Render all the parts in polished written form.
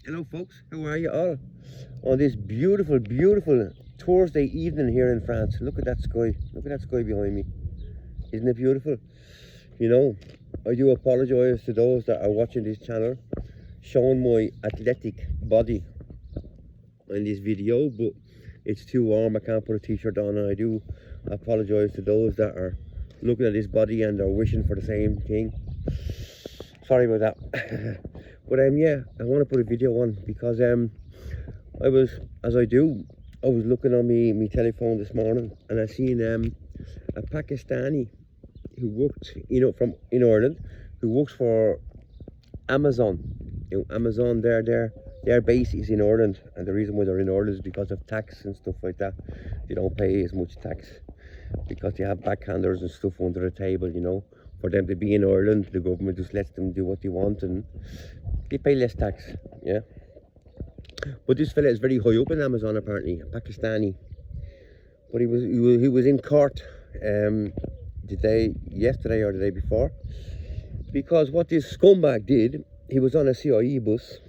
Hello folks, how are you all? On this beautiful, beautiful Thursday evening here in France. Look at that sky. Look at that sky behind me. Isn't it beautiful? You know, I do apologise to those that are watching this channel, showing my athletic body in this video, but it's too warm. I can't put a t-shirt on, and I do apologise to those that are looking at this body and are wishing for the same thing. Sorry about that. But yeah, I want to put a video on because I was, as I do, I was looking on me telephone this morning, and I seen a Pakistani who worked, from in Ireland, who works for Amazon. Amazon, their base is in Ireland, and the reason why they're in Ireland is because of tax and stuff like that. They don't pay as much tax because they have backhanders and stuff under the table, For them to be in Ireland, the government just lets them do what they want, and they pay less tax, yeah. But this fella is very high up in Amazon, apparently, a Pakistani. But he was in court yesterday or the day before, because what this scumbag did, he was on a CIE bus,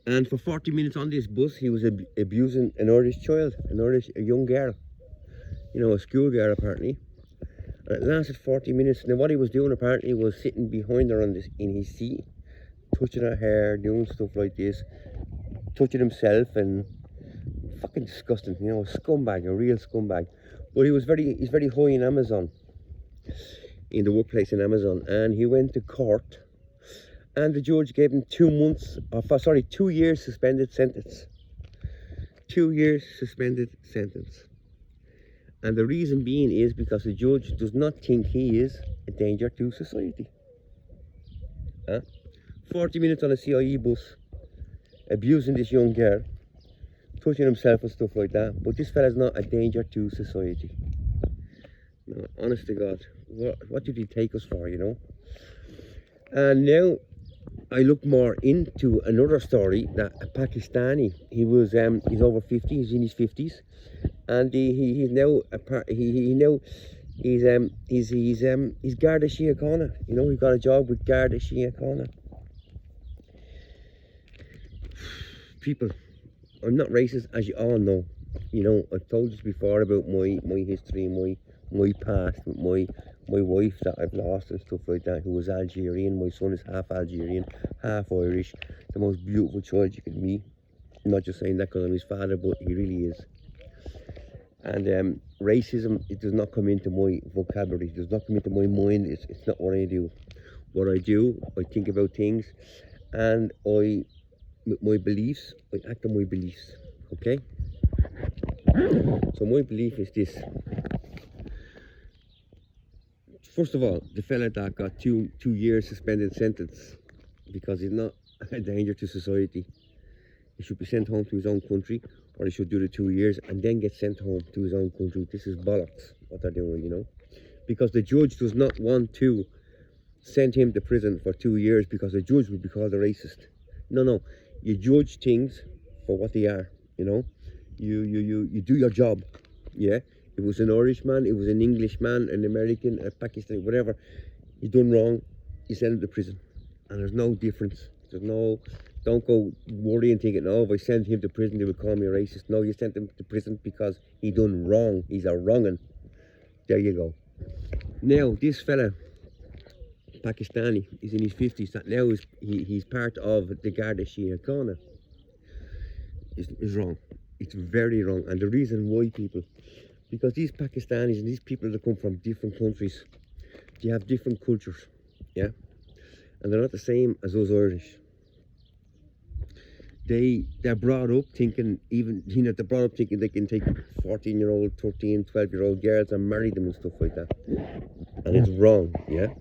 and for 40 minutes on this bus, he was abusing an Irish child, a young girl, a school girl apparently. And it lasted 40 minutes. Now what he was doing apparently was sitting behind her in his seat, touching her hair, doing stuff like this, touching himself, and fucking disgusting, a scumbag, a real scumbag. But he's very high in Amazon, in the workplace in Amazon, and he went to court, and the judge gave him 2 years suspended sentence. 2 years suspended sentence. And the reason being is because the judge does not think he is a danger to society. 40 minutes on a CIE bus, abusing this young girl, touching himself and stuff like that. But this fella's not a danger to society. No, honest to God, what did he take us for, And now I look more into another story, that a Pakistani, he's over 50, he's in his 50s, and he's now he's Garda Síochána, he got a job with Garda Síochána. People, I'm not racist, as you all know. I've told you before about my history, my past with my wife that I've lost and stuff like that, who was Algerian. My son is half Algerian, half Irish, the most beautiful child you could meet. I'm not just saying that because I'm his father, but he really is. And racism, it does not come into my vocabulary, it does not come into my mind. It's not what I do. What I do, I think about things, and with my beliefs, I act on my beliefs, okay? So my belief is this. First of all, the fella that got two years suspended sentence because he's not a danger to society, he should be sent home to his own country, or he should do the 2 years and then get sent home to his own country. This is bollocks, what they're doing, because the judge does not want to send him to prison for 2 years because the judge would be called a racist. No, you judge things for what they are, You do your job, yeah? It was an Irishman, it was an Englishman, an American, a Pakistani, whatever. He done wrong, you send him to prison. And there's no difference. Don't go worrying thinking, if I send him to prison, they will call me a racist. No, you sent him to prison because he done wrong. He's a wrong'un. There you go. Now, this fella, Pakistani, is in his 50s. That now he's part of the Garda Síochána. Is wrong. It's very wrong. And the reason why, people, because these Pakistanis and these people that come from different countries, they have different cultures, yeah? And they're not the same as us Irish. They're brought up thinking, they're brought up thinking they can take 14-year-old, 13, 12-year-old girls and marry them and stuff like that. And it's wrong, yeah?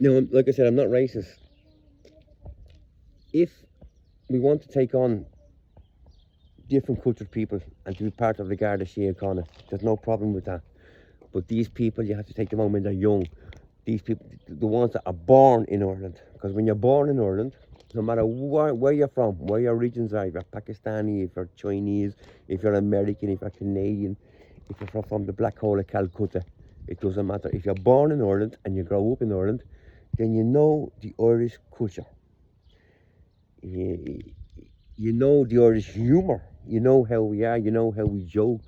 Now, like I said, I'm not racist. If we want to take on different cultured people and to be part of the Garda Síochána, there's no problem with that. But these people, you have to take them on when they're young. These people, the ones that are born in Ireland, because when you're born in Ireland, no matter where you're from, where your regions are, if you're Pakistani, if you're Chinese, if you're American, if you're Canadian, if you're from the black hole of Calcutta, it doesn't matter. If you're born in Ireland and you grow up in Ireland, then you know the Irish culture. You, you know the Irish humour. You know how we are. You know how we joke.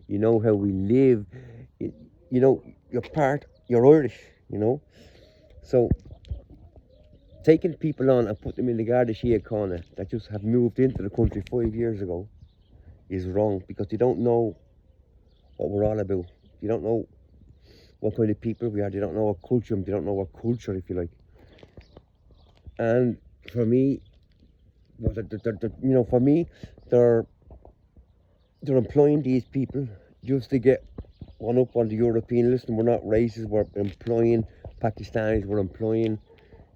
You know how we live. You, you know you're Irish, you know. So taking people on and put them in the Garda Síochána that just have moved into the country 5 years ago is wrong, because they don't know what we're all about. They don't know what kind of people we are. They don't know our culture. They don't know our culture, if you like. And for me, for me, they're employing these people just to get one up on the European list. And we're not racist. We're employing Pakistanis. We're employing,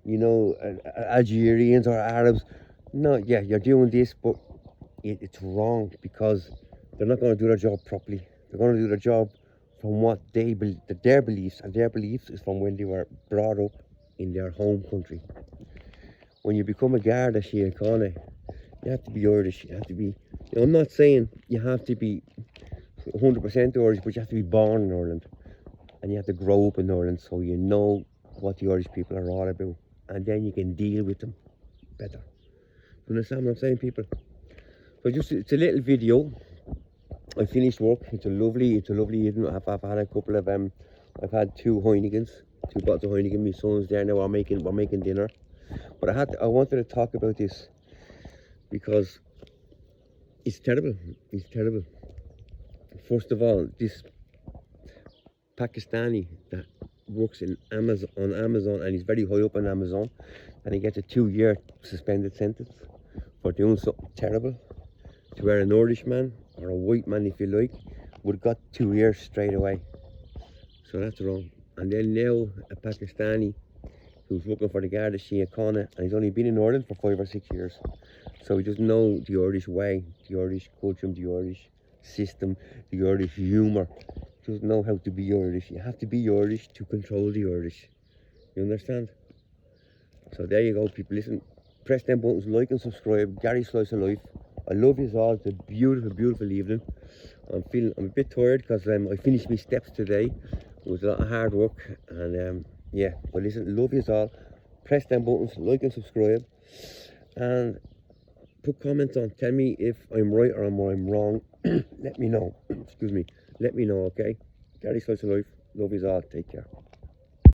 Algerians or Arabs. No, yeah, you're doing this, but it's wrong, because they're not going to do their job properly. They're going to do their job from what their beliefs, and their beliefs is from when they were brought up in their home country. When you become a Garda Síochána, you have to be Irish. You have to be. I'm not saying you have to be 100% Irish, but you have to be born in Ireland, and you have to grow up in Ireland, so you know what the Irish people are all about, and then you can deal with them better. You understand what I'm saying, people? So it's a little video. I finished work. It's a lovely evening. I've had a couple of I've had 2 Heinekens, 2 bottles of Heineken. My son's there now. We're making dinner. But I wanted to talk about this because it's terrible. It's terrible. First of all, this Pakistani that works on Amazon, and he's very high up on Amazon, and he gets a 2-year suspended sentence for doing something terrible, to where an Irishman or a white man, if you like, would have got 2 years straight away. So that's wrong. And then now a Pakistani who's working for the Garda Síochána, and he's only been in Ireland for 5 or 6 years. So he doesn't know the Irish way, the Irish culture, the Irish system, the Irish humour. He doesn't know how to be Irish. You have to be Irish to control the Irish. You understand? So there you go, people. Listen, press them buttons, like and subscribe. Gary Slice of Life. I love you all. It's a beautiful, beautiful evening. I'm a bit tired because I finished my steps today. It was a lot of hard work, and yeah. But listen, love you all. Press them buttons, like and subscribe, and put comments on. Tell me if I'm right or I'm wrong. Let me know. Excuse me. Let me know, okay? Gary Slice of Life. Love you all. Take care.